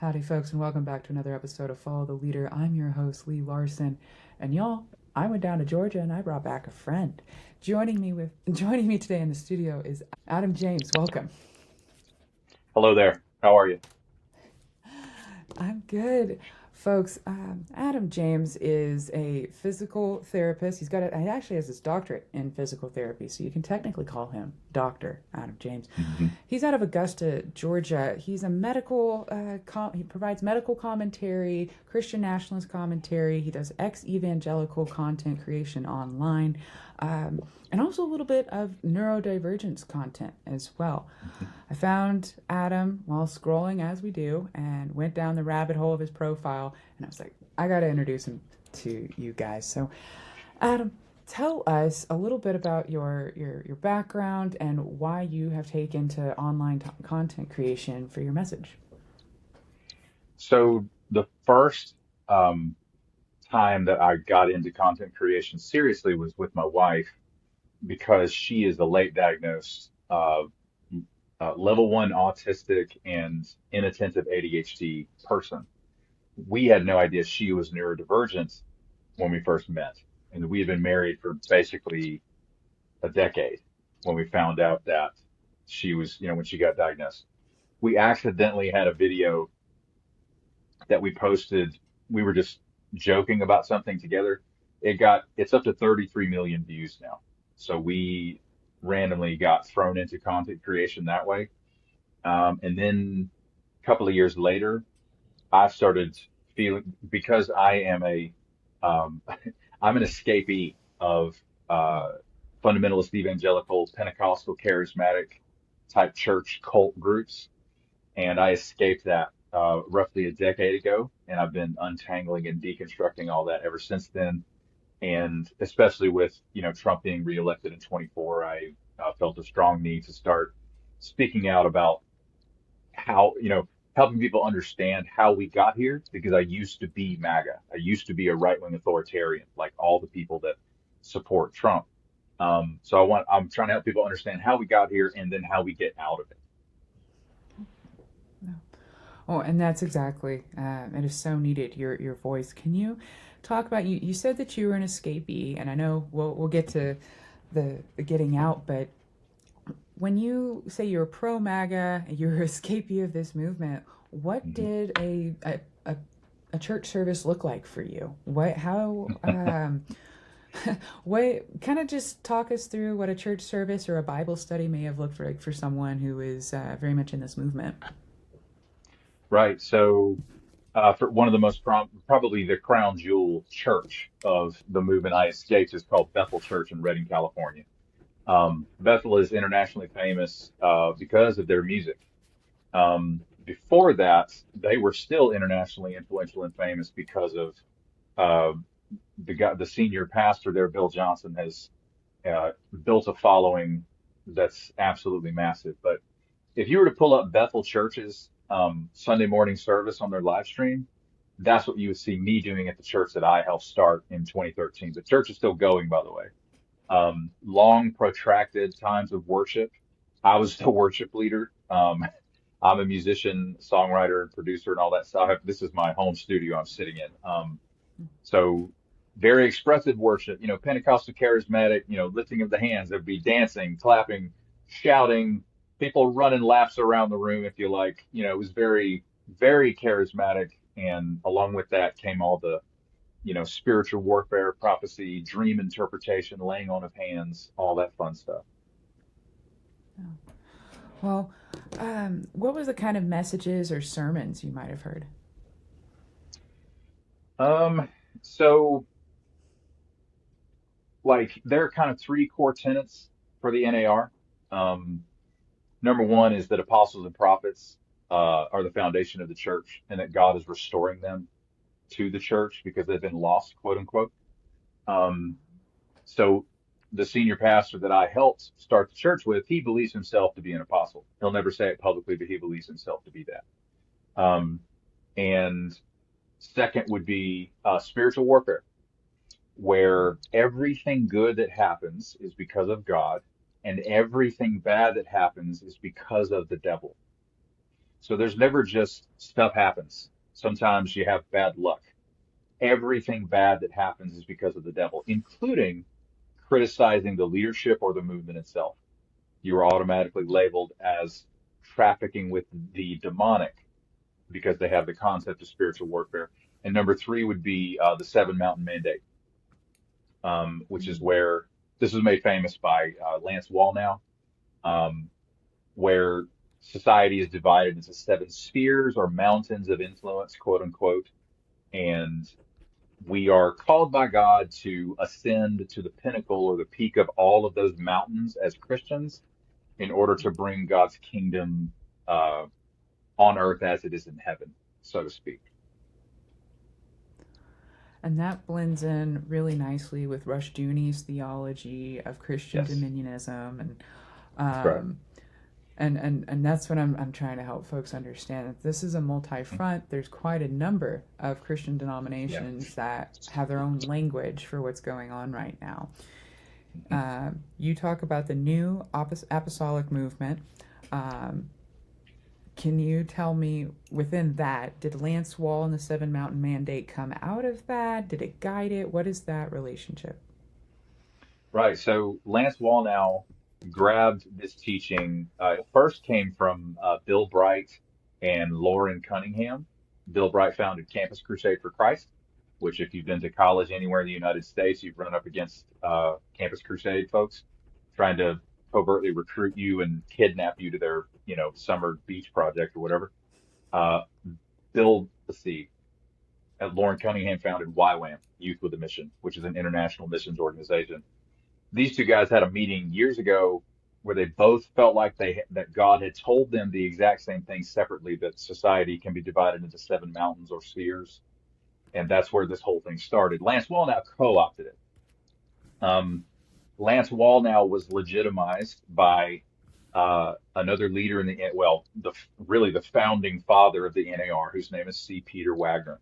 Howdy, folks, and welcome back to another episode of Follow the Leader. I'm your host, Lee Larson, and y'all, I went down to Georgia and I brought back a friend. Joining me today in the studio is Adam James. Welcome. Hello there. How are you? I'm good. Folks, Adam James is a physical therapist. He actually has his doctorate in physical therapy, so you can technically call him Dr. Adam James. Hmm. He's out of Augusta, Georgia. He's a he provides medical commentary, Christian nationalist commentary. He does evangelical content creation online, and also a little bit of neurodivergence content as well. I found Adam while scrolling as we do and went down the rabbit hole of his profile, and I was like, I got to introduce him to you guys. So, Adam, tell us a little bit about your background and why you have taken to online content creation for your message. So the first time that I got into content creation seriously was with my wife because she is a late diagnosed level one autistic and inattentive ADHD person. We had no idea she was neurodivergent when we first met, and we had been married for basically a decade when we found out that she was, when she got diagnosed. We accidentally had a video that we posted. We were just joking about something together. It's up to 33 million views now. So we randomly got thrown into content creation that way. And then a couple of years later, I started feeling because um, I'm an escapee of uh, fundamentalist evangelical Pentecostal charismatic type church cult groups, and I escaped that roughly a decade ago, and I've been untangling and deconstructing all that ever since then. And especially with Trump being reelected in 24, I felt a strong need to start speaking out about how helping people understand how we got here because I used to be MAGA. I used to be a right wing authoritarian, like all the people that support Trump. I'm trying to help people understand how we got here and then how we get out of it. No. Oh, and that's exactly. It is so needed. Your voice. Can you talk about you? You said that you were an escapee, and I know we'll get to the getting out, but when you say you're pro MAGA, you're escapee of this movement, what Mhm. did a church service look like for you? What kind of just talk us through what a church service or a Bible study may have looked like for someone who is very much in this movement? Right. So, for one of the probably the crown jewel church of the movement I escaped is called Bethel Church in Redding, California. Bethel is internationally famous because of their music. Before that, they were still internationally influential and famous because of uh, the senior pastor there, Bill Johnson, has built a following that's absolutely massive. But if you were to pull up Bethel Church's Sunday morning service on their live stream, that's what you would see me doing at the church that I helped start in 2013. The church is still going, by the way. Long, protracted times of worship. I was the worship leader. I'm a musician, songwriter, and producer, and all that stuff. This is my home studio I'm sitting in. So very expressive worship, Pentecostal charismatic, lifting of the hands. There'd be dancing, clapping, shouting, people running laps around the room, if you like. It was very, very charismatic. And along with that came all the, spiritual warfare, prophecy, dream interpretation, laying on of hands, all that fun stuff. Well, what was the kind of messages or sermons you might have heard? Um, so like there are kind of three core tenets for the NAR. Um, Number one is that apostles and prophets are the foundation of the church, and that God is restoring them to the church because they've been lost, quote unquote. Um, so the senior pastor that I helped start the church with, he believes himself to be an apostle. He'll never say it publicly, but he believes himself to be that. And second would be spiritual warfare, where everything good that happens is because of God, and everything bad that happens is because of the devil. So there's never just stuff happens. Sometimes you have bad luck. Everything bad that happens is because of the devil, including criticizing the leadership or the movement itself. You are automatically labeled as trafficking with the demonic because they have the concept of spiritual warfare. And number three would be the Seven Mountain Mandate, which is where this was made famous by Lance Wallnau, um, where society is divided into seven spheres or mountains of influence, quote unquote. And we are called by God to ascend to the pinnacle or the peak of all of those mountains as Christians in order to bring God's kingdom uh, on earth as it is in heaven, so to speak. And that blends in really nicely with Rushdoony's theology of Christian Yes, dominionism, that's right. um, and that's what I'm trying to help folks understand that this is a multi-front. There's quite a number of Christian Yeah. denominations that have their own language for what's going on right now. You talk about the new apostolic movement. Um, can you tell me within that, did Lance Wall and the Seven Mountain Mandate come out of that? Did it guide it? What is that relationship? Right. So Lance Wallnau grabbed this teaching. It first came from Bill Bright and Lauren Cunningham. Bill Bright founded Campus Crusade for Christ, which, if you've been to college anywhere in the United States, you've run up against Campus Crusade folks trying to covertly recruit you and kidnap you to their, summer beach project or whatever. Uh, let's see, Lauren Cunningham founded YWAM, Youth with a Mission, which is an international missions organization. These two guys had a meeting years ago where they both felt like that God had told them the exact same thing separately, that society can be divided into seven mountains or spheres, and that's where this whole thing started. Lance Wallnau co-opted it. Um, Lance Wallnau was legitimized by another leader in really the founding father of the NAR, whose name is C. Peter Wagner.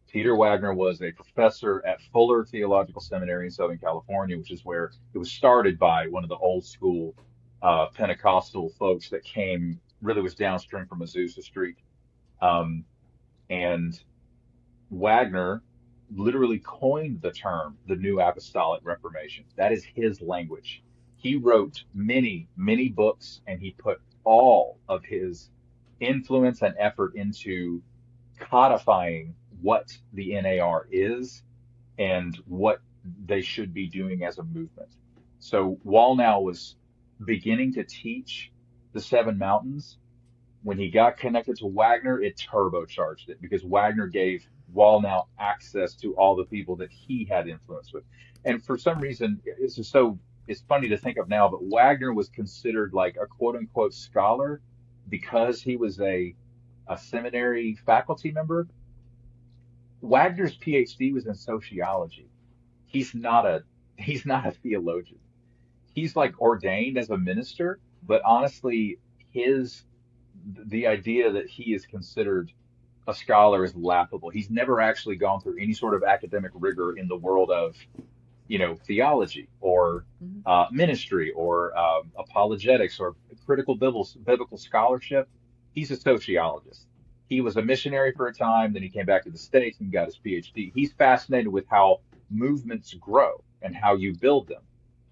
Peter Wagner was a professor at Fuller Theological Seminary in Southern California, which is where it was started by one of the old school Pentecostal folks that came, really was downstream from Azusa Street. Um, and Wagner literally coined the term the New Apostolic Reformation. That is his language. He wrote many, many books, and he put all of his influence and effort into codifying what the NAR is and what they should be doing as a movement. So Wallnau was beginning to teach the Seven Mountains. When he got connected to Wagner, it turbocharged it because Wagner gave Wallnau access to all the people that he had influence with. And for some reason, it's funny to think of now, but Wagner was considered like a quote unquote scholar because he was a seminary faculty member. Wagner's PhD was in sociology. He's not a he's not a theologian. He's like ordained as a minister, but honestly, his the idea that he is considered a scholar is laughable. He's never actually gone through any sort of academic rigor in the world of, theology or Mm-hmm. ministry or apologetics or critical biblical scholarship. He's a sociologist. He was a missionary for a time, then he came back to the States and got his PhD. He's fascinated with how movements grow and how you build them.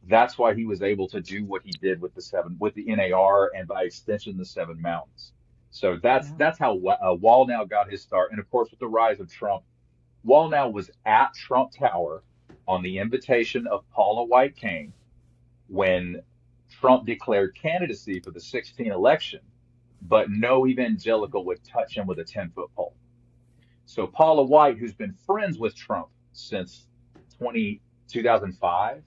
That's why he was able to do what he did with the NAR, and by extension the Seven Mountains. So that's Yeah. that's how Wallnau got his start. And of course, with the rise of Trump, Wallnau was at Trump Tower on the invitation of Paula White Cain when Trump declared candidacy for the 2016 election, but no evangelical would touch him with a 10-foot pole. So Paula White, who's been friends with Trump since 2005,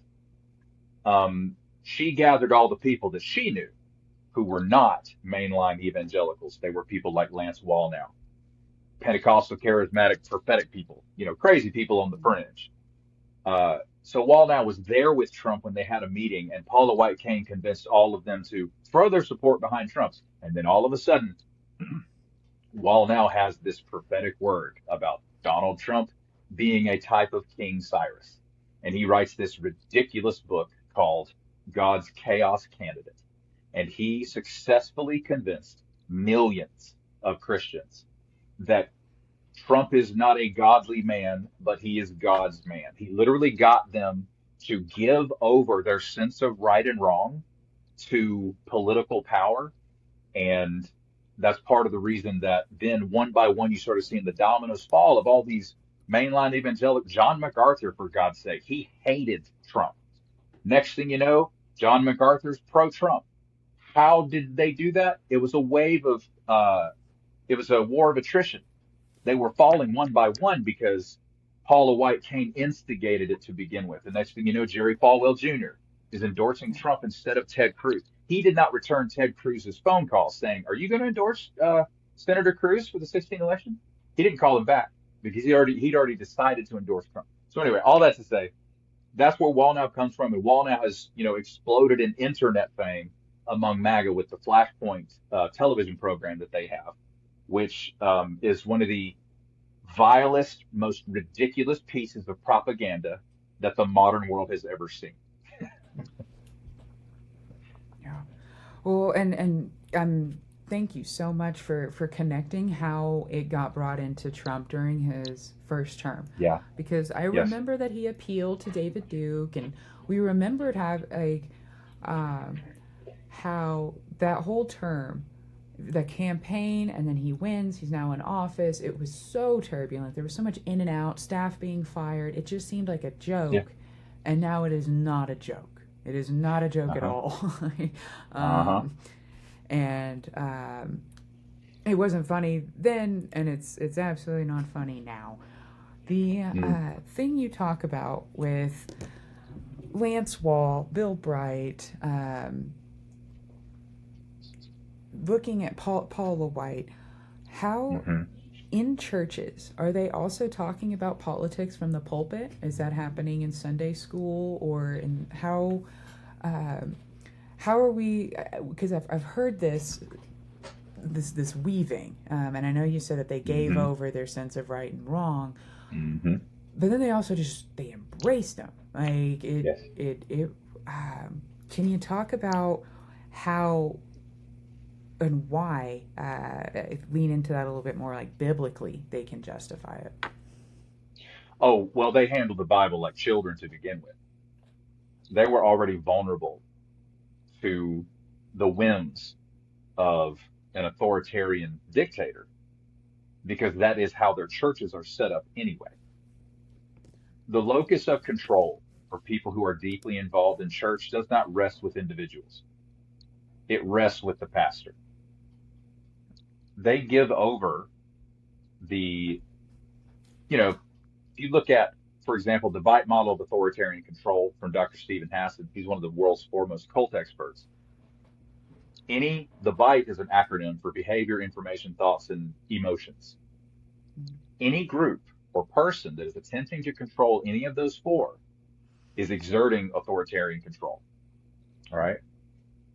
she gathered all the people that she knew who were not mainline evangelicals. They were people like Lance Wallnau, Pentecostal charismatic prophetic people, crazy people on the fringe. So Wallnau was there with Trump when they had a meeting, and Paula White Cain convinced all of them to throw their support behind Trump. And then all of a sudden, Wallnau has this prophetic word about Donald Trump being a type of King Cyrus. And he writes this ridiculous book called God's Chaos Candidate. And he successfully convinced millions, of Christians that Trump is not a godly man, but he is God's man. He literally got them to give over their sense of right and wrong to political power. And that's part of the reason that then one by one you started seeing the dominoes fall of all these mainline evangelical. John MacArthur, for God's sake, he hated Trump. Next thing you know, John MacArthur's pro-Trump. How did they do that? It was a wave of, it was a war of attrition. They were falling one by one because Paula White Cain instigated it to begin with. The next thing you know, Jerry Falwell Jr. is endorsing Trump instead of Ted Cruz. He did not return Ted Cruz's phone call saying, "Are you going to endorse Senator Cruz for the 16th election?" He didn't call him back because he'd already decided to endorse Trump. So anyway, all that to say, that's where Wallnow comes from, and Wallnow has exploded in internet fame among MAGA with the Flashpoint television program that they have, which is one of the vilest, most ridiculous pieces of propaganda that the modern world has ever seen. Yeah. Well, and thank you so much for connecting how it got brought into Trump during his first term, Yeah. because I Yes. remember that he appealed to David Duke, and we remembered um, how that whole term, the campaign, and then he wins. He's now in office. It was so turbulent. There was so much in and out, staff being fired. It just seemed like a Yeah. joke, and now it is not a joke. It is not a joke at Uh-huh. all. Uh-huh. um, and it wasn't funny then, and it's absolutely not funny now. The Mm. thing you talk about with Lance Wall, Bill Bright, looking at Paula White, how Mm-hmm. in churches are they also talking about politics from the pulpit? Is that happening in Sunday school, or in um, how are we? Because I've heard this weaving, and I know you said that they gave Mm-hmm. over their sense of right and wrong, Mm-hmm. but then they also they embraced them. Like Yes. it. Can you talk about how and why lean into that a little bit more, like biblically they can justify it? Oh, well, they handled the Bible like children to begin with. They were already vulnerable to the whims of an authoritarian dictator because that is how their churches are set up anyway. The locus of control for people who are deeply involved in church does not rest with individuals. It rests with the pastor. They give over the, if you look at, for example, the Vite model of authoritarian control from Dr. Stephen Hassan, he's one of the world's foremost cult experts. The Vite is an acronym for behavior, information, thoughts, and emotions. Any group or person that is attempting to control any of those four is exerting authoritarian control. All right.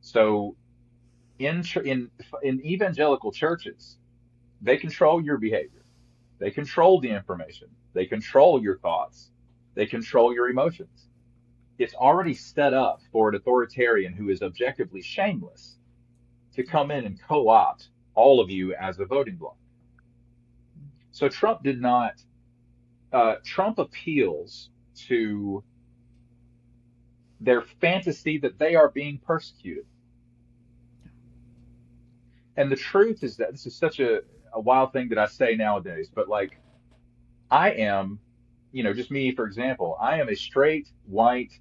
So in evangelical churches, they control your behavior. They control the information. They control your thoughts. They control your emotions. It's already set up for an authoritarian who is objectively shameless to come in and co-opt all of you as a voting bloc. So Trump did not, Trump appeals to their fantasy that they are being persecuted. And the truth is that this is such a wild thing that I say nowadays, but like I am, just me, for example, I am a straight white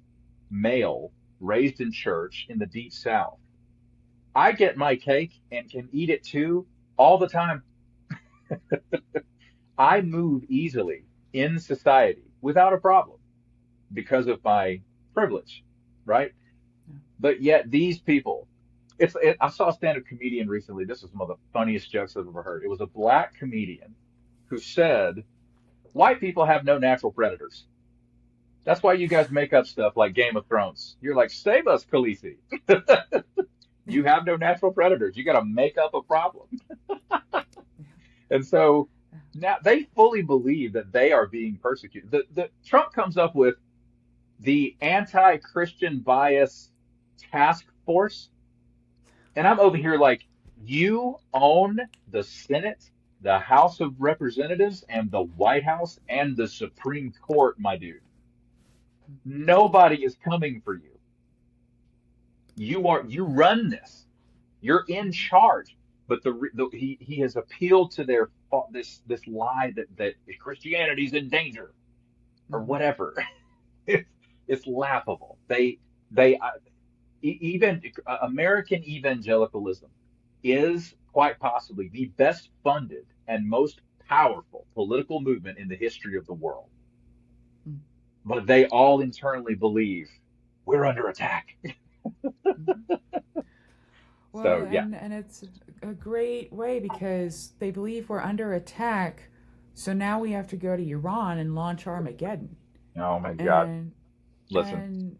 male raised in church in the deep South. I get my cake and can eat it too all the time. I move easily in society without a problem because of my privilege, right? But yet these people, I saw a stand-up comedian recently. This is one of the funniest jokes I've ever heard. It was a black comedian who said, white people have no natural predators. That's why you guys make up stuff like Game of Thrones. You're like, save us, Khaleesi. You have no natural predators. You got to make up a problem. And so now they fully believe that they are being persecuted. Trump comes up with the anti-Christian bias task force. And I'm over here like, You own the Senate, the House of Representatives, and the White House and the Supreme Court, my dude. Nobody is coming for you. You run this. You're in charge. But he has appealed to their this lie that Christianity's in danger or Mm-hmm. whatever. It's, it's laughable. They even American evangelicalism is quite possibly the best funded and most powerful political movement in the history of the world. Mm-hmm. But they all internally believe we're under attack. Mm-hmm. Well, So yeah. and it's a great way because they believe we're under attack, so now we have to go to Iran and launch Armageddon. Oh my God. And Listen.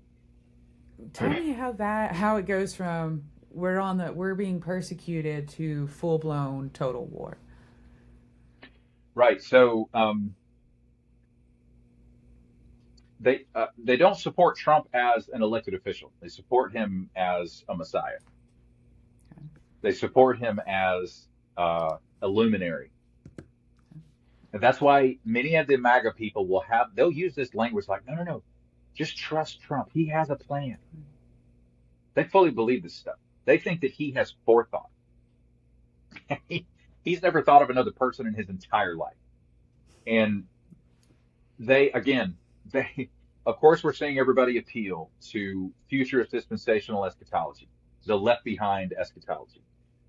and tell me how it goes from we're being persecuted to full blown total war. Right. So they don't support Trump as an elected official. They support him as a messiah. Okay. They support him as a luminary. And that's why many of the MAGA people they'll use this language like, no, no, no, just trust Trump. He has a plan. They fully believe this stuff. They think that he has forethought. he, he's never thought of another person in his entire life. And again, they, of course, we're seeing everybody appeal to futurist dispensational eschatology, the left behind eschatology,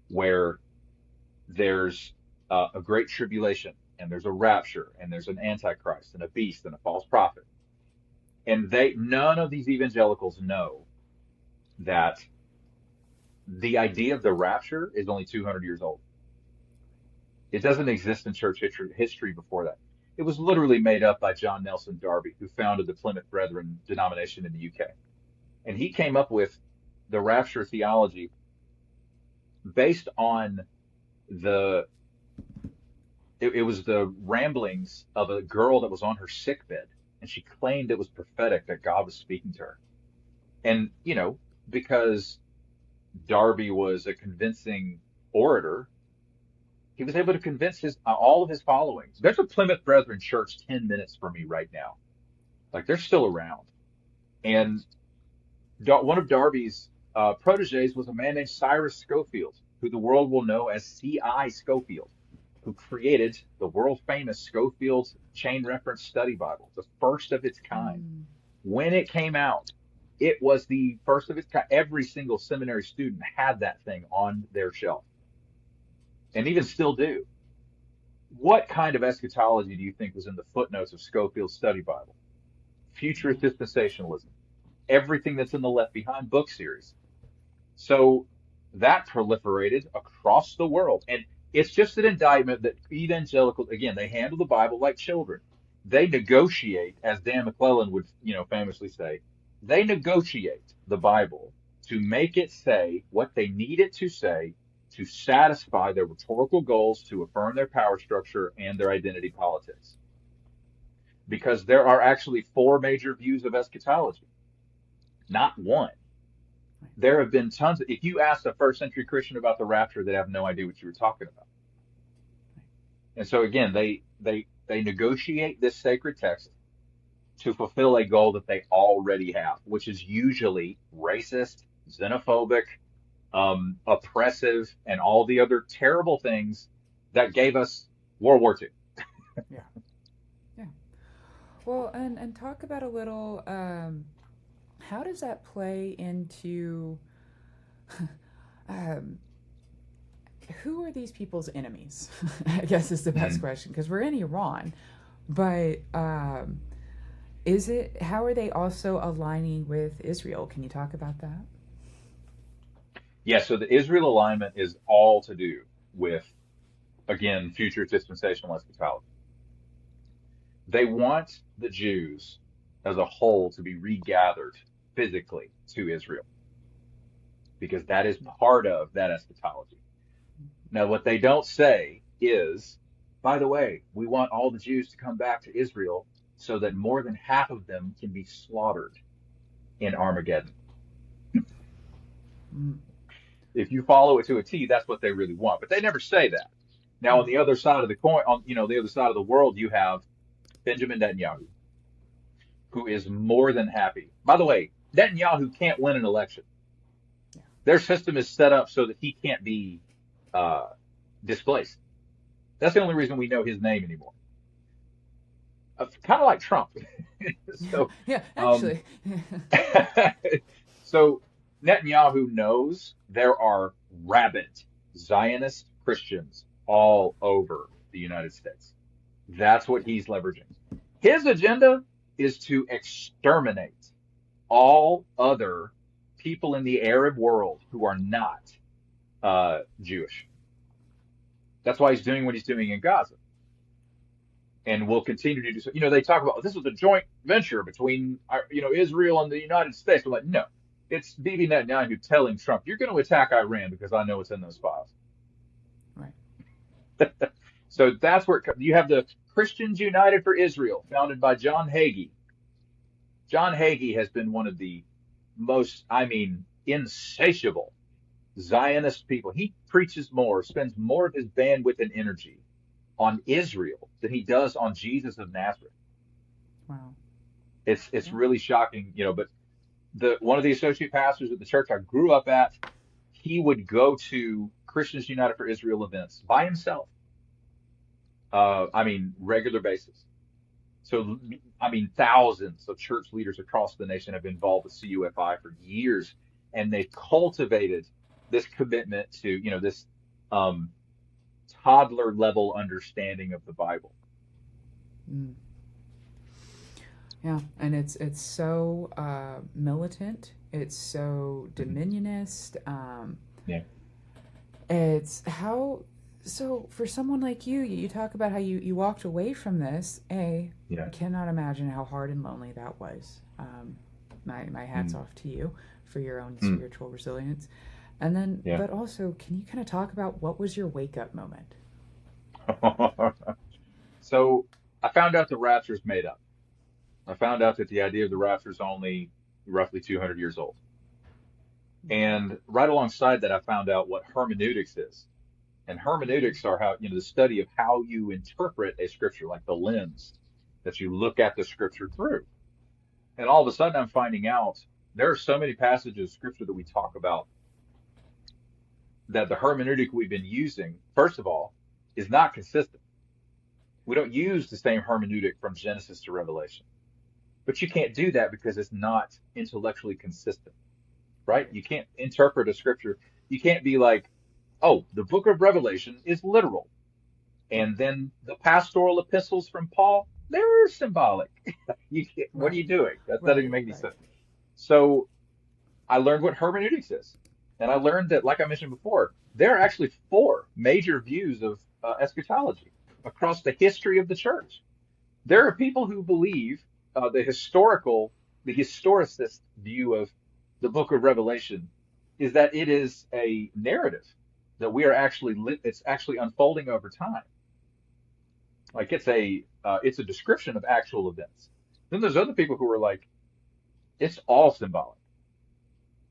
where there's a great tribulation and there's a rapture and there's an antichrist and a beast and a false prophet. And none of these evangelicals know that the idea of the rapture is only 200 years old. It doesn't exist in church history before that. It was literally made up by John Nelson Darby, who founded the Plymouth Brethren denomination in the UK. And he came up with the rapture theology based on the it was the ramblings of a girl that was on her sickbed, and she claimed it was prophetic that God was speaking to her. And because Darby was a convincing orator, he was able to convince his all of his followings. There's a Plymouth Brethren church 10 minutes from me right now. Like they're still around. And one of Darby's proteges was a man named Cyrus Schofield, who the world will know as C.I. Schofield, who created the world famous Schofield Chain Reference Study Bible, the first of its kind. Mm. When it came out, it was the first of its kind. Every single seminary student had that thing on their shelf, and even still do. What kind of eschatology do you think was in the footnotes of Schofield's study Bible? Futurist dispensationalism. Everything that's in the Left Behind book series. So that proliferated across the world. And it's just an indictment that evangelicals, again, they handle the Bible like children. They negotiate, as Dan McClellan would, famously say, they negotiate the Bible to make it say what they need it to say to satisfy their rhetorical goals, to affirm their power structure and their identity politics. Because there are actually four major views of eschatology, not one. There have been tons if you ask a first century Christian about the rapture, they have no idea what you were talking about. And so again, they negotiate this sacred text to fulfill a goal that they already have, which is usually racist, xenophobic, oppressive, and all the other terrible things that gave us World War II. Yeah. Yeah. Well, and talk about a little how does that play into um, who are these people's enemies? I guess is the best Mm-hmm. question because we're in Iran, but is it how are they also aligning with Israel? Can you talk about that? Yeah, so the Israel alignment is all to do with, again, future dispensational eschatology. They want the Jews as a whole to be regathered physically to Israel because that is part of that eschatology. Now, what they don't say is, by the way, we want all the Jews to come back to Israel so that more than half of them can be slaughtered in Armageddon. Mm. If you follow it to a T, that's what they really want. But they never say that. Now, on Right. the other side of the coin, on the other side of the world, you have Benjamin Netanyahu, who is more than happy. By the way, Netanyahu can't win an election. Yeah. Their system is set up so that he can't be uh, displaced. That's the only reason we know his name anymore. Kind of like Trump. Yeah. so, Yeah. um, Actually. so Netanyahu knows there are rabid Zionist Christians all over the United States. That's what he's leveraging. His agenda is to exterminate all other people in the Arab world who are not Jewish. That's why he's doing what he's doing in Gaza, and will continue to do so. They talk about this was a joint venture between Israel and the United States. We're like, no, it's Bibi Netanyahu telling Trump, "You're going to attack Iran because I know it's in those files." Right. So that's where you have the Christians United for Israel, founded by John Hagee. John Hagee has been one of the most, insatiable Zionist people. He preaches more, spends more of his bandwidth and energy on Israel than he does on Jesus of Nazareth. Wow. It's Yeah. really shocking, but the one of the associate pastors at the church I grew up at, he would go to Christians United for Israel events by himself. Regular basis. So, thousands of church leaders across the nation have been involved with CUFI for years, and they've cultivated this commitment to, this um, toddler level understanding of the Bible. Mm. Yeah, and it's so militant. It's so Mhm. dominionist. Yeah, It's how so for someone like you talk about how you walked away from this. yeah, I cannot imagine how hard and lonely that was. My hats mm, off to you for your own mm, spiritual resilience. And then, yeah. but also, can you kind of talk about what was your wake up moment? So I found out the rapture's made up. I found out that the idea of the rapture is only roughly 200 years old. And right alongside that, I found out what hermeneutics is. And hermeneutics are how, the study of how you interpret a scripture, like the lens that you look at the scripture through. And all of a sudden, I'm finding out there are so many passages of scripture that we talk about that the hermeneutic we've been using, first of all, is not consistent. We don't use the same hermeneutic from Genesis to Revelation. But you can't do that because it's not intellectually consistent, right? You can't interpret a scripture. You can't be like, oh, the book of Revelation is literal. Right, And then the pastoral epistles from Paul, they're symbolic. What are right, you doing? That doesn't even right, make any right. sense. So I learned what hermeneutics is. And I learned that, like I mentioned before, there are actually four major views of eschatology across the history of the church. There are people who believe the historicist view of the book of Revelation is that it is a narrative that it's actually unfolding over time. Like it's a description of actual events. Then there's other people who are like, it's all symbolic.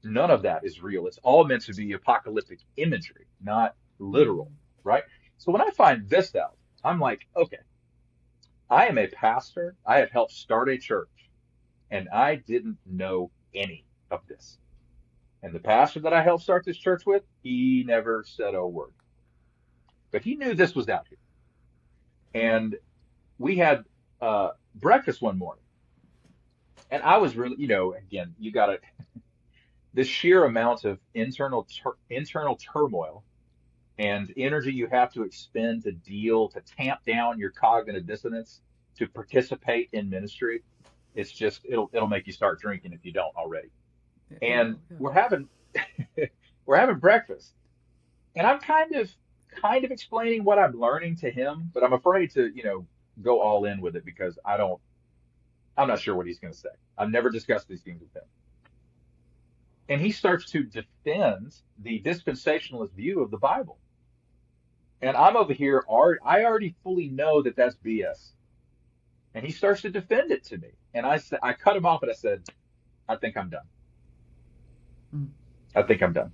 None of that is real. It's all meant to be apocalyptic imagery, not literal, Mm. right? So when I find this out, I'm like, okay, I am a pastor. I have helped start a church, and I didn't know any of this. And the pastor that I helped start this church with, he never said a word, but he knew this was out here. And we had breakfast one morning, and I was really, again, you got to the sheer amount of internal turmoil and energy you have to expend to tamp down your cognitive dissonance to participate in ministry. It's just it'll make you start drinking if you don't already. It And will, yeah. we're having breakfast, and I'm kind of explaining what I'm learning to him, but I'm afraid to go all in with it because I'm not sure what he's going to say. I've never discussed these things with him. And he starts to defend the dispensationalist view of the Bible. And I'm over here, I already fully know that that's BS. And he starts to defend it to me. And I cut him off and I said, I think I'm done. Mm. I think I'm done.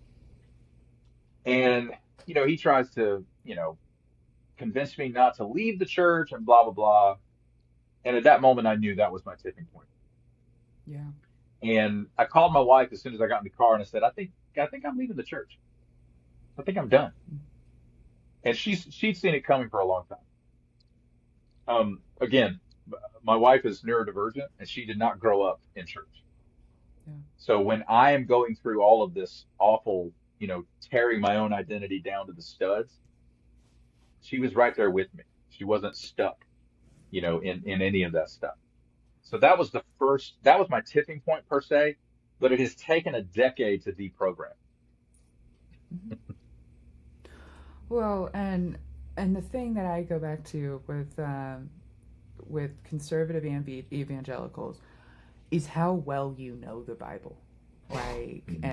he tries to, convince me not to leave the church and blah, blah, blah. And at that moment, I knew that was my tipping point. Yeah. And I called my wife as soon as I got in the car and I said, I think I'm leaving the church. I think I'm done. And she'd seen it coming for a long time. Again, my wife is neurodivergent and she did not grow up in church. Yeah. So when I am going through all of this awful, tearing my own identity down to the studs, she was right there with me. She wasn't stuck, in any of that stuff. So that was my tipping point per se, but it has taken a decade to deprogram. Mhm. Well, and the thing that I go back to with conservative evangelicals is how well you know the Bible. Like, Hmm.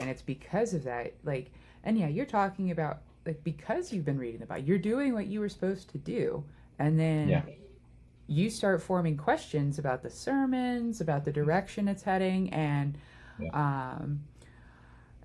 and it's because of that, like, and yeah, you're talking about, like, because you've been reading the Bible, you're doing what you were supposed to do, and then Yeah, you start forming questions about the sermons, about the direction it's heading, yeah, um,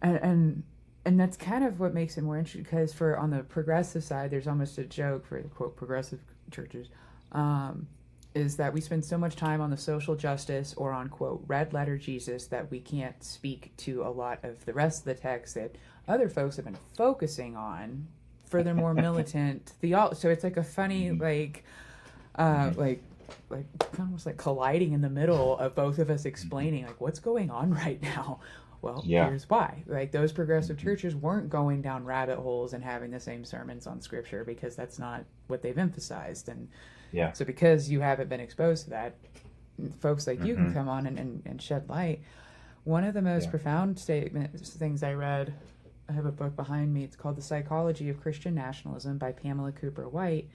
and and and that's kind of what makes it more interesting, because for on the progressive side, there's almost a joke for the quote progressive churches, um, is that we spend so much time on the social justice or on quote red letter Jesus that we can't speak to a lot of the rest of the text that other folks have been focusing on for their more militant theology. So it's like a funny hmm, uh, hmm, like like almost like colliding in the middle of both of us hmm. explaining like what's going on right now. Well, Yeah, here's why. Like those progressive hmm, churches weren't going down rabbit holes and having the same sermons on scripture because that's not what they've emphasized. And yeah, so because you haven't been exposed to that, folks like you can hmm, come on and shed light. One of the most yeah, profound statements things I read, I have a book behind me. It's called The Psychology of Christian Nationalism by Pamela Cooper White,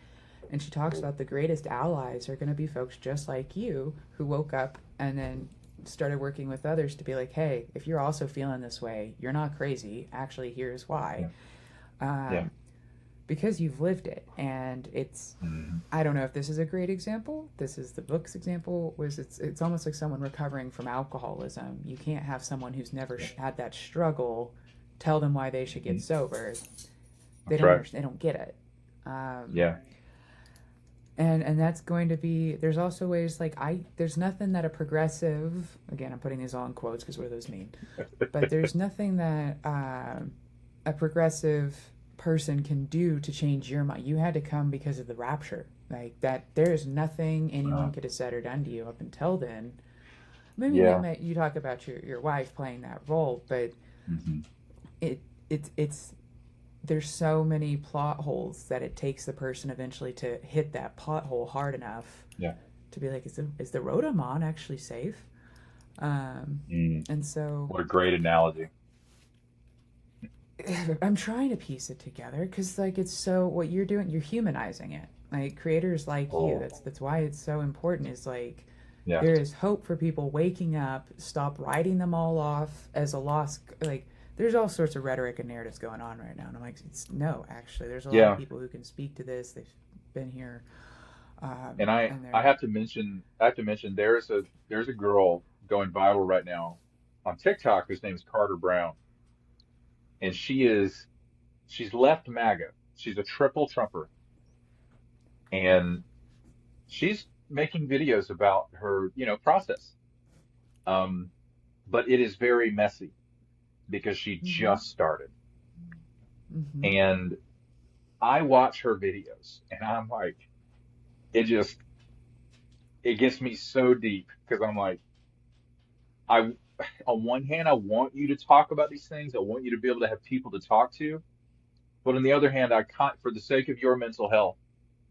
and she talks about the greatest allies are going to be folks just like you who woke up and then started working with others to be like, hey, if you're also feeling this way, you're not crazy. Actually, here's why. yeah, yeah, Um, because you've lived it. And hmm, I don't know if this is a great example. This is the book's example. Was it's almost like someone recovering from alcoholism. You can't have someone who's never yeah, had that struggle tell them why they should get hmm. sober. They That's don't right. understand. They don't get it. Um, Yeah, and that's going to be, there's also ways like there's nothing that a progressive, again I'm putting these all in quotes because what do those mean, but there's nothing that a progressive person can do to change your mind. You had to come because of the rapture, like that. There is nothing anyone uh, could have said or done to you up until then. Maybe yeah, you talk about your wife playing that role, but hmm, it it's there's so many plot holes that it takes the person eventually to hit that pothole hard enough yeah, to be like, is the road I'm on actually safe? Um, mm. and so What a great analogy. I'm trying to piece it together because like it's so what you're doing, you're humanizing it. Like creators like you, Oh, that's why it's so important. Is like yeah, there is hope for people waking up, stop writing them all off as a loss. Like there's all sorts of rhetoric and narratives going on right now, and I'm like, no, actually, there's a lot of yeah. people who can speak to this. They've been here, And I, and I they're have to mention, there's a girl going viral right now on TikTok whose name is Carter Brown, and she's left MAGA. She's a triple Trumper, and she's making videos about her, process. Um, but it is very messy because she mm-hmm, just started. mm-hmm, And I watch her videos and I'm like, it just, it gets me so deep because I'm like, I, on one hand, I want you to talk about these things. I want you to be able to have people to talk to. But on the other hand, I can't, for the sake of your mental health,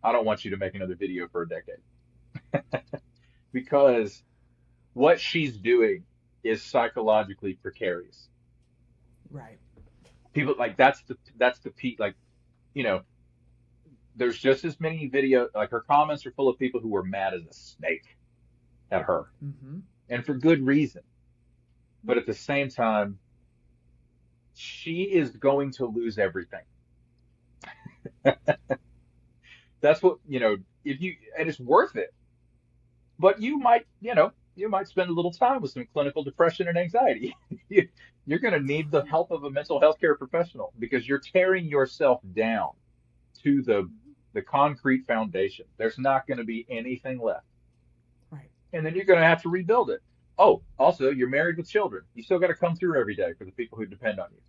I don't want you to make another video for a decade because what she's doing is psychologically precarious. right, People like that's the peak. Like, you know, there's just as many like her comments are full of people who are mad as a snake at her mm-hmm, and for good reason. But at the same time, she is going to lose everything. That's what, if you, and it's worth it, but you might, you might spend a little time with some clinical depression and anxiety. You're going to need the help of a mental health care professional because you're tearing yourself down to the concrete foundation. There's not going to be anything left. Right. And then you're going to have to rebuild it. Oh, also, you're married with children. You still got to come through every day for the people who depend on you.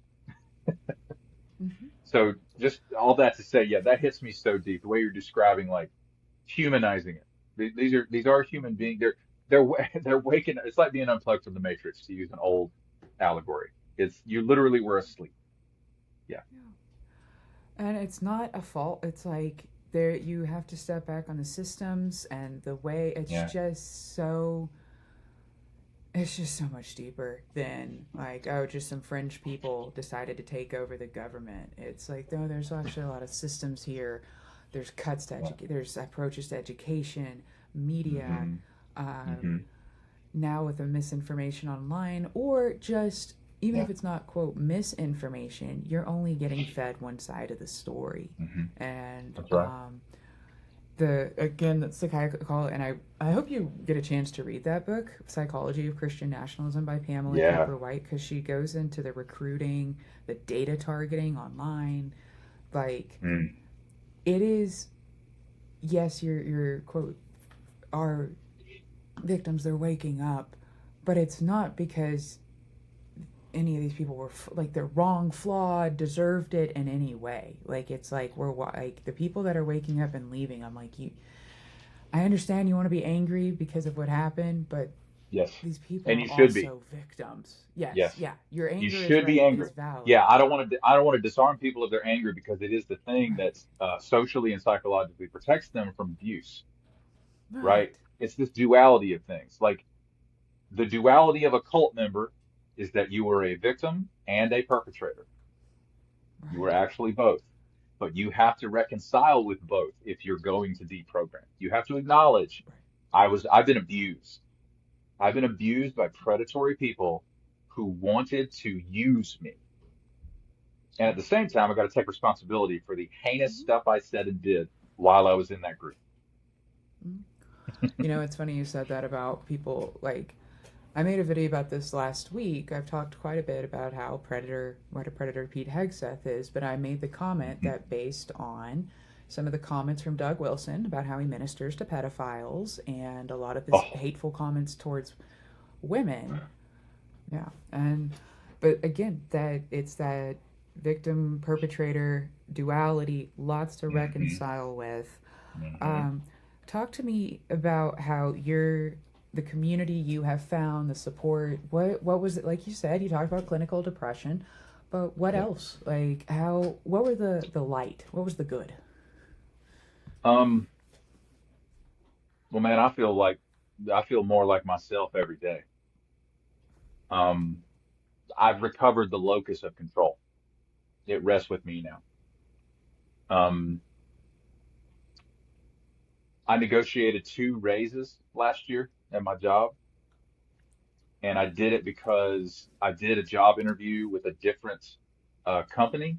Hmm. So just all that to say, yeah, that hits me so deep. The way you're describing, like humanizing it. These are human beings. They're they're waking. It's like being unplugged from the Matrix, to use an old allegory. It's you literally were asleep. Yeah, Yeah. And it's not a fault. It's like there you have to step back on the systems and the way yeah, it's just so much deeper than like, oh, just some fringe people decided to take over the government. It's like, no, there's actually a lot of systems here. There's cuts to yeah. education, there's approaches to education, media, Hmm. Hmm. um, now with the misinformation online, or just even Yeah, if it's not quote misinformation, you're only getting fed one side of the story. hmm. And That's right. the again that's the kind of call it, and I hope you get a chance to read that book, Psychology of Christian Nationalism by Pamela Yeah. Cooper White, because she goes into the recruiting, the data targeting online. Like, Mm. it is, yes, your quote, our victims, they're waking up, but it's not because any of these people were like they're wrong, flawed, deserved it in any way. Like, it's like we're like the people that are waking up and leaving. I'm like, you, I understand you want to be angry because of what happened, but Yes. these people And are you should be. also victims. Yes, Yes. yeah, your You anger is should be right, is angry. valid. Yeah, I don't want to disarm people of their anger because it is the thing Right, that socially and psychologically protects them from abuse, right? right, It's this duality of things. Like the duality of a cult member is that you were a victim and a perpetrator. You were right, actually both. But you have to reconcile with both if you're going to deprogram. You have to acknowledge right. I've been abused. I've been abused by predatory people who wanted to use me. And at the same time, I got to take responsibility for the heinous Mm-hmm. stuff I said and did while I was in that group. Mm-hmm. You know, it's funny you said that about people. Like, I made a video about this last week. I've talked quite a bit about how what a predator Pete Hegseth is, but I made the comment Hmm. that based on some of the comments from Doug Wilson about how he ministers to pedophiles and a lot of his Oh, hateful comments towards women. Yeah. And, but again, that it's that victim perpetrator duality, lots to hmm. reconcile with. Hmm. Um, talk to me about how the community you have found, the support. What was it like? You said you talked about clinical depression, but what Yeah. else? Like, how? What were the light? What was the good? Um, well, man, I feel more like myself every day. Um, I've recovered the locus of control. It rests with me now. Um, I negotiated two raises last year at my job, and I did it because I did a job interview with a different company,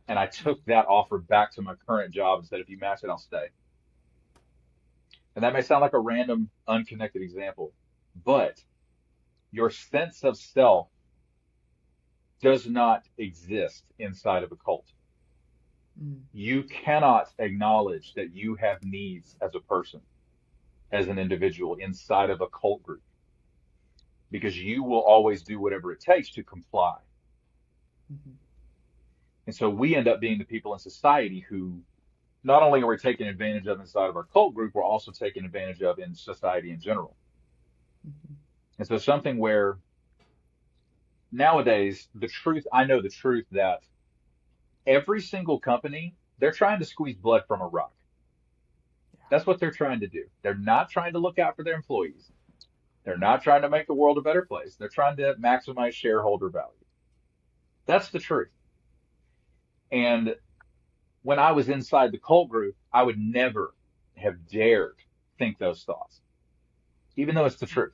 and I took that offer back to my current job and said, if you match it, I'll stay. And that may sound like a random, unconnected example, but your sense of self does not exist inside of a cult. Mm, You cannot acknowledge that you have needs as a person, as an individual inside of a cult group, because you will always do whatever it takes to comply. mm-hmm, And so we end up being the people in society who not only are we taking advantage of inside of our cult group, we're also taking advantage of in society in general. mm-hmm, And so something where nowadays the truth, I know the truth that every single company, they're trying to squeeze blood from a rock. yeah, That's what they're trying to do. They're not trying to look out for their employees. They're not trying to make the world a better place. They're trying to maximize shareholder value. That's the truth. And when I was inside the cult group, I would never have dared think those thoughts, even though it's the truth.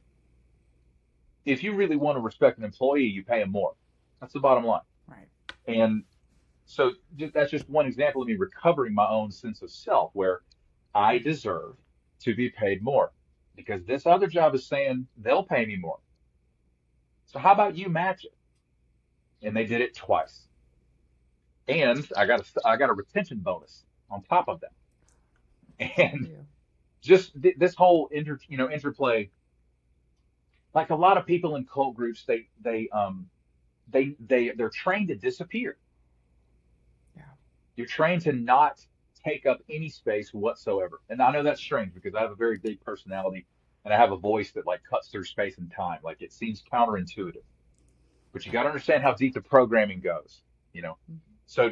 If you really want to respect an employee, you pay them more. That's the bottom line. right, And so that's just one example of me recovering my own sense of self where I mm-hmm, deserve to be paid more. because this other job is saying they'll pay me more. So how about you match it? And they did it twice. And I got a retention bonus on top of that. Good for And you. just this whole interplay, like a lot of people in cult groups, they're trained to disappear. Yeah. You're trained to not take up any space whatsoever. And I know that's strange because I have a very big personality and I have a voice that like cuts through space and time. Like it seems counterintuitive, but you got to understand how deep the programming goes, you know? Mhm. So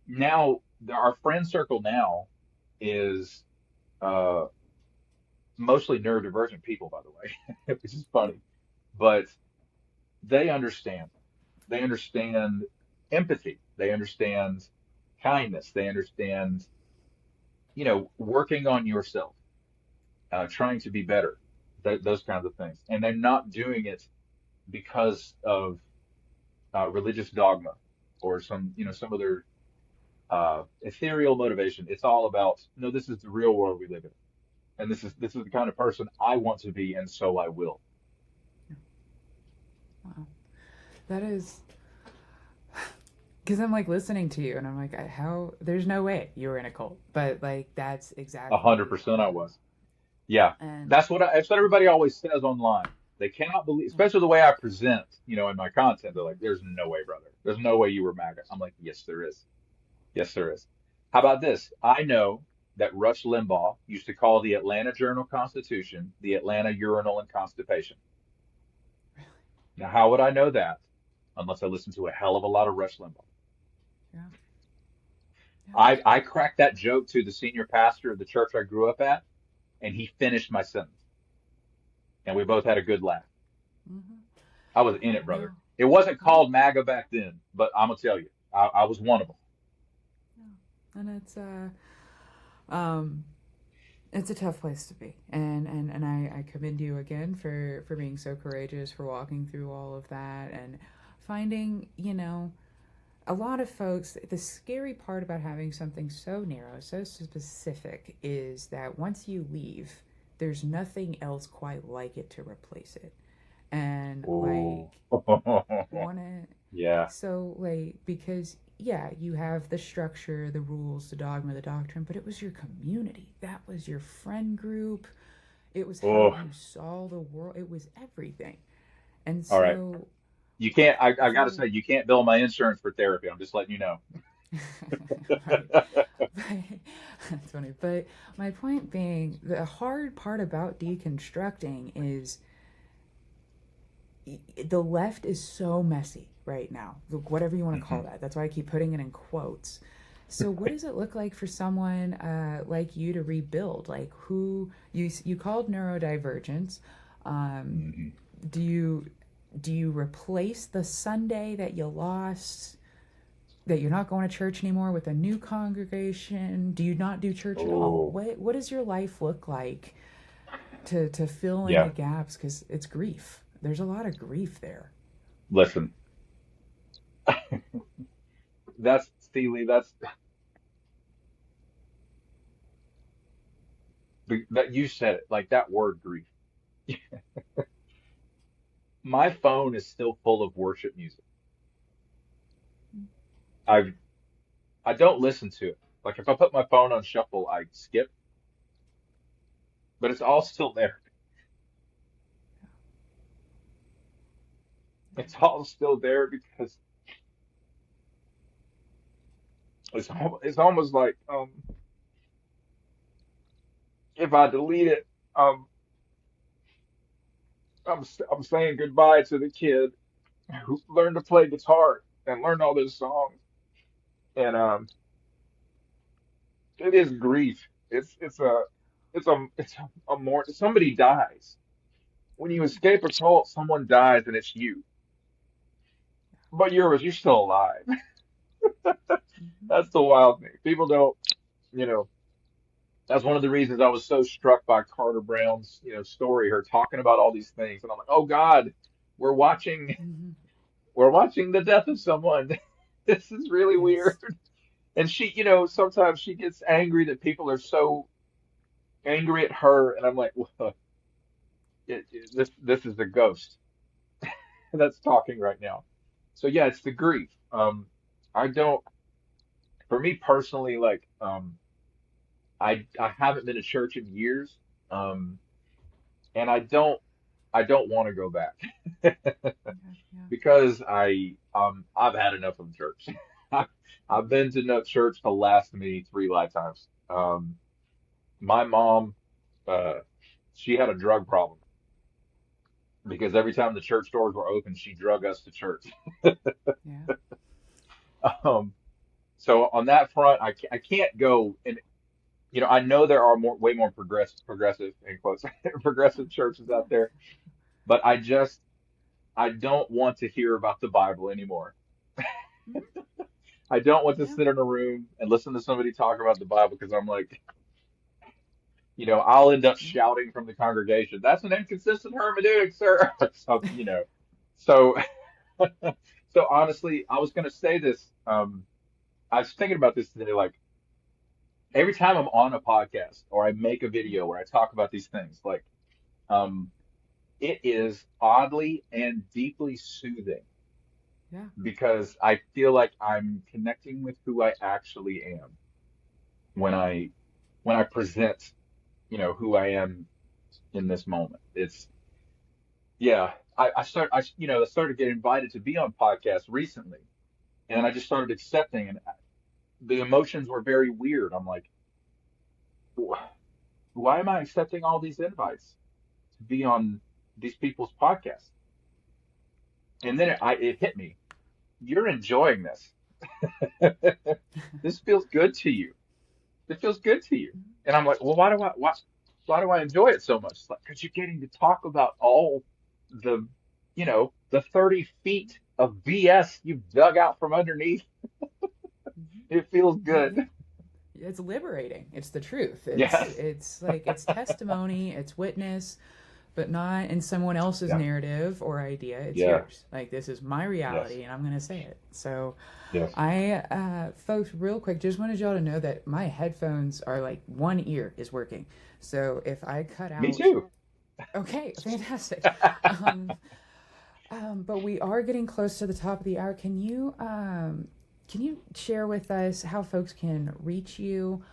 now our friend circle now is, uh, mostly neurodivergent people, by the way, which is funny, but they understand. They understand empathy. They understand kindness. They understand, working on yourself, trying to be better, those kinds of things. And they're not doing it because of religious dogma or some other ethereal motivation. It's all about, no, this is the real world we live in, and this is the kind of person I want to be, and so I will. Wow. That is because I'm like listening to you and I'm like, how? There's no way you were in a cult, but like that's A hundred exactly. percent, I was. Yeah, And that's what everybody always says online. They cannot believe, especially the way I present, in my content. They're like, "There's no way, brother. There's no way you were MAGA." I'm like, "Yes, there is. Yes, there is." How about this? I know that Rush Limbaugh used to call the Atlanta Journal-Constitution the Atlanta Urinal and Constipation. Now, how would I know that unless I listened to a hell of a lot of Rush Limbaugh? yeah, yeah. I cracked that joke to the senior pastor of the church I grew up at, and he finished my sentence, and we both had a good laugh. Mm-hmm. I was in it, brother. No, It wasn't yeah, called MAGA back then, but I'm gonna tell you, I was one of them. yeah. And um, it's a tough place to be, and I commend you again for being so courageous, for walking through all of that, and finding, a lot of folks, the scary part about having something so narrow, so specific, is that once you leave, there's nothing else quite like it to replace it. And like, Oh, wanna, yeah. so like, because yeah, you have the structure, the rules, the dogma, the doctrine, but it was your community. That was your friend group. It was how Oh, you saw the world. It was everything. And all right. so You can't. I gotta for say, you can't bill my insurance for therapy. I'm just letting you know. right. That's funny. But my point being, the hard part about deconstructing is the left is so messy right now, whatever you want to call Mhm. that. That's why I keep putting it in quotes. So, what does it look like for someone like you to rebuild? Like, who you called neurodivergence? Um, Mhm. do you replace the Sunday that you lost, that you're not going to church anymore, with a new congregation? Do you not do church at all? Oh, What does your life look like to fill in the yeah. gaps? Because it's grief. There's a lot of grief there. Listen, that's Steely. That you said it like that word grief. My phone is still full of worship music. I I don't listen to it. Like if I put my phone on shuffle, I skip, but it's all still there. It's all still there because it's almost like if I delete it, um I'm saying goodbye to the kid who learned to play guitar and learned all those songs. And it is grief. It's a more somebody dies. When you escape a cult, someone dies and it's you. But you're still alive. Mm-hmm. That's the wild thing. People don't, you know, that's one of the reasons I was so struck by Carter Brown's, story, her talking about all these things. And I'm like, oh God, we're watching, Mm-hmm. we're watching the death of someone. This is really weird. Yes. And she, sometimes she gets angry that people are so angry at her. And I'm like, what? this is the ghost that's talking right now. So yeah, it's the grief. I don't, for me personally, like, I haven't been to church in years, um, and I don't want to go back Okay. Yeah. because I've had enough of church. I've, I've been to enough church to last me 3 lifetimes. My mom, uh, she had a drug problem because every time the church doors were open, she drug us to church. Yeah. Um, so on that front, I can't go and I know there are way more progressive in quotes progressive churches Yeah. out there, but I don't want to hear about the Bible anymore. Mhm. I don't want to Yeah. sit in a room and listen to somebody talk about the Bible because I'm like, I'll end up Yeah. shouting from the congregation, "That's an inconsistent hermeneutic, sir." So, so so honestly, I was going to say this. I was thinking about this today. Like every time I'm on a podcast or I make a video where I talk about these things, like um, it is oddly and deeply soothing Yeah. because I feel like I'm connecting with who I actually am when Yeah. I present, who I am in this moment. It's yeah. I started getting invited to be on podcasts recently, and I just started accepting, and the emotions were very weird. I'm like, why am I accepting all these invites to be on these people's podcasts? And then it hit me. You're enjoying this. This feels good to you. It feels good to you. Mhm. And I'm like, well, why do I enjoy it so much? It's like, because you're getting to talk about all the, the 30 feet of BS you've dug out from underneath. Mhm. It feels Yeah. good. It's liberating. It's the truth. It's Yes. it's like it's testimony, it's witness, but not in someone else's Yeah. narrative or idea. It's Yeah. yours. Like this is my Yes. reality, and I'm gonna say it. So, Yes. folks, real quick, just wanted y'all to know that my headphones are like one ear is working. So if I cut Me out, too. okay, fantastic. Um, but we are getting close to the top of the hour. Can you share with us how folks can reach you?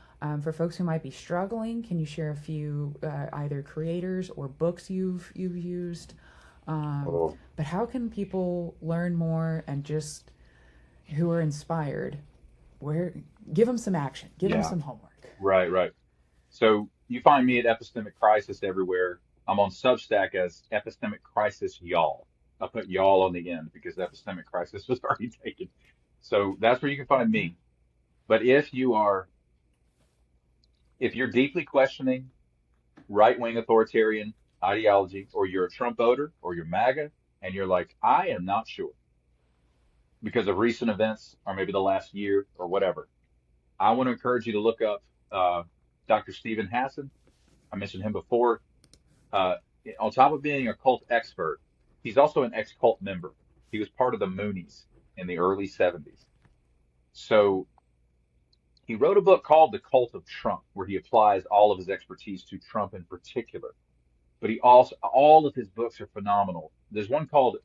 For folks who might be struggling, can you share a few either creators or books you've used? Um, Oh, but how can people learn more and just who are inspired? Where give them some action, give them yeah. some homework. Right, right. So you find me at Epistemic Crisis everywhere. I'm on Substack as Epistemic Crisis Y'all. I put y'all on the end because Epistemic Crisis was already taken. So that's where you can find Yeah. me. But if you're deeply questioning right-wing authoritarian ideology, or you're a Trump voter, or you're MAGA, and you're like, I am not sure because of recent events, or maybe the last year, or whatever, I want to encourage you to look up uh, Dr. Stephen Hassan. I mentioned him before. Uh, on top of being a cult expert, he's also an ex-cult member. He was part of the Moonies in the early 70s. So he wrote a book called The Cult of Trump, where he applies all of his expertise to Trump in particular. But all of his books are phenomenal. There's one called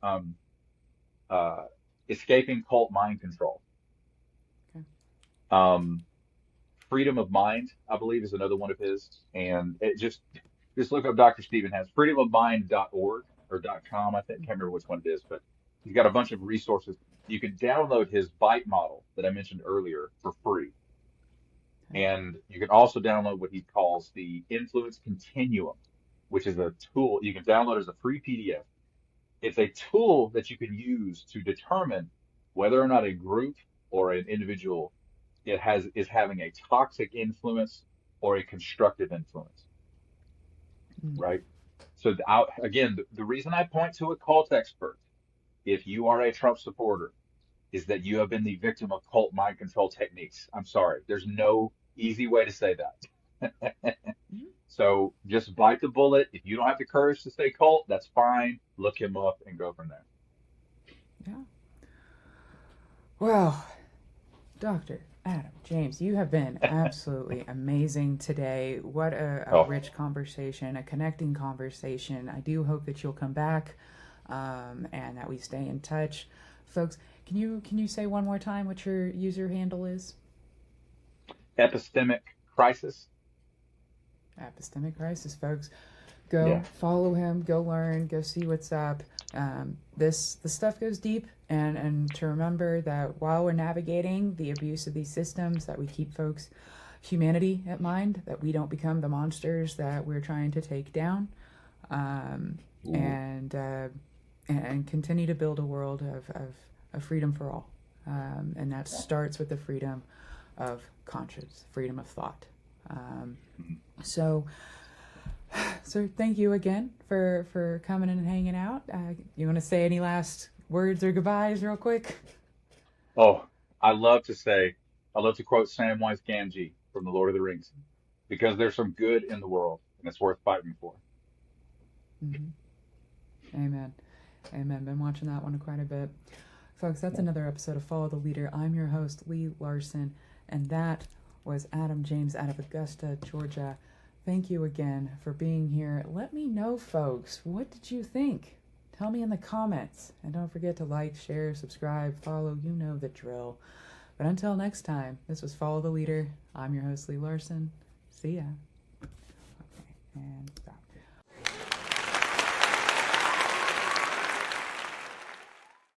uh, Escaping Cult Mind Control. Okay. Um, Freedom of Mind, I believe, is another one of his. And it just look up Dr. Stephen has freedomofmind.org or .com, I think. Can't remember which one it is, but he's got a bunch of resources. You can download his bite model that I mentioned earlier for free. Okay. And you can also download what he calls the Influence Continuum, which is a tool you can download as a free PDF. It's a tool that you can use to determine whether or not a group or an individual is having a toxic influence or a constructive influence, Mm. right? So again, the reason I point to a cult expert, if you are a Trump supporter, is that you have been the victim of cult mind control techniques. I'm sorry, there's no easy way to say that. Mhm. So just bite the bullet. If you don't have the courage to say cult, that's fine. Look him up and go from there. Yeah. Well, Dr. Adam James, you have been absolutely amazing today. What a Oh, rich conversation, a connecting conversation. I do hope that you'll come back and that we stay in touch. Folks, can you say one more time what your user handle is? epistemic crisis. Epistemic Crisis, folks. Go Yeah. follow him, go learn, go see what's up. The stuff goes deep, and to remember that while we're navigating the abuse of these systems, that we keep folks humanity at mind, that we don't become the monsters that we're trying to take down, um, Ooh. and and continue to build a world of freedom for all, and that starts with the freedom of conscience, freedom of thought. Um, Mhm. so so thank you again for coming in and hanging out. You want to say any last words or goodbyes real quick? Oh, I love to say, I love to quote Samwise Gamgee from The Lord of the Rings, because there's some good in the world and it's worth fighting for. Hmm. Amen. Amen. Been watching that one quite a bit. Folks, that's Yeah. another episode of Follow the Leader. I'm your host, Lee Larson, and that was Adam James out of Augusta, Georgia. Thank you again for being here. Let me know, folks, what did you think? Tell me in the comments. And don't forget to like, share, subscribe, follow. You know the drill. But until next time, this was Follow the Leader. I'm your host, Lee Larson. See ya.